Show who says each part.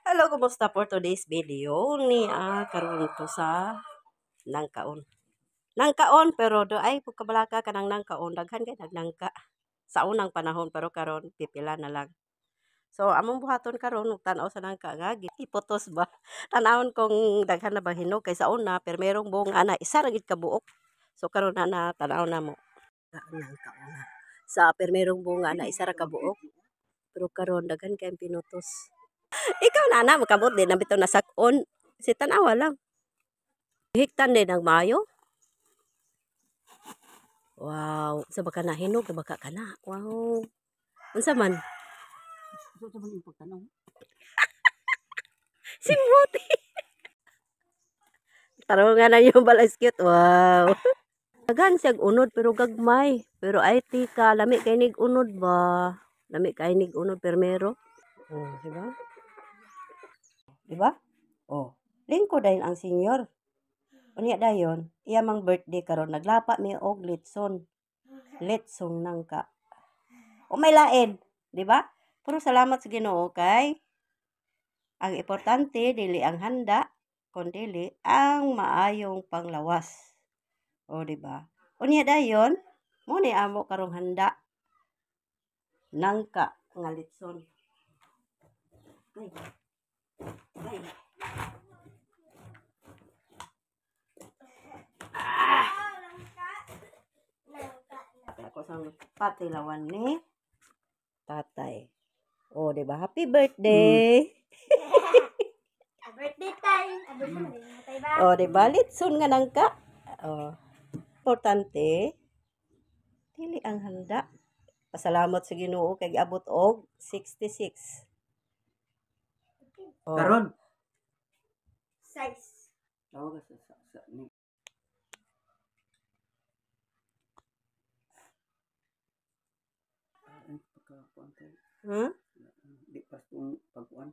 Speaker 1: Hello, kumusta for today's video? Karon ko sa nangkaon. Nangkaon pero do ay pagkabalaka ka ng nangkaon daghan kay nagnangka sa unang panahon pero karon pipila na lang. So among buhaton karon ug tan-aw sa nangka nga iputos ba. Tanawon kung daghan na ba hinog kay sa una pero merong bunga na isa ra gid ka buok. So karon na tan-aw na mo nangka una. Sa pero merong bunga na isa ra ka buok. Pero karon daghan kay pinutos. Ikaw na makabot din na bitaw na sakon. Si tanawa lang. Hiktan din ang mayo. Wow, sa baka na hinog na baka kana. Wow. Unsa man?
Speaker 2: Ito man yung pagtanong.
Speaker 1: Simbuti. Tarungan na yung balaskit. Wow. Dagan siyag unod pero gagmay. Pero ay tika, lami kay nig unod ba? Lami kay nig unod permero. Oh, di ba? Di ba? Oh, lingko dayon ang senior. Unya dayon, iya mang birthday karon naglapa mi og litson. Litsong nangka. O may lain, di ba? Pero salamat sa Ginoo kay ang importante dili ang handa, kundi ang maayong panglawas. O di ba? Unya dayon, mo ni amo karong handa nangka nga litson. Ay. Ay. Ako sa patilawan ni tatay. Oh, di ba? Happy birthday!
Speaker 3: Birthday time!
Speaker 1: Oh, di ba? Litson nga nangka. Oh, importante dili ang handa. Pasalamat sa Ginoo kay abot og 66. Oh.
Speaker 2: Karon.
Speaker 3: Size.
Speaker 2: Tawag sa ni. Pagkakuan kay.
Speaker 1: Huh?
Speaker 2: Di pas kung pagkuan.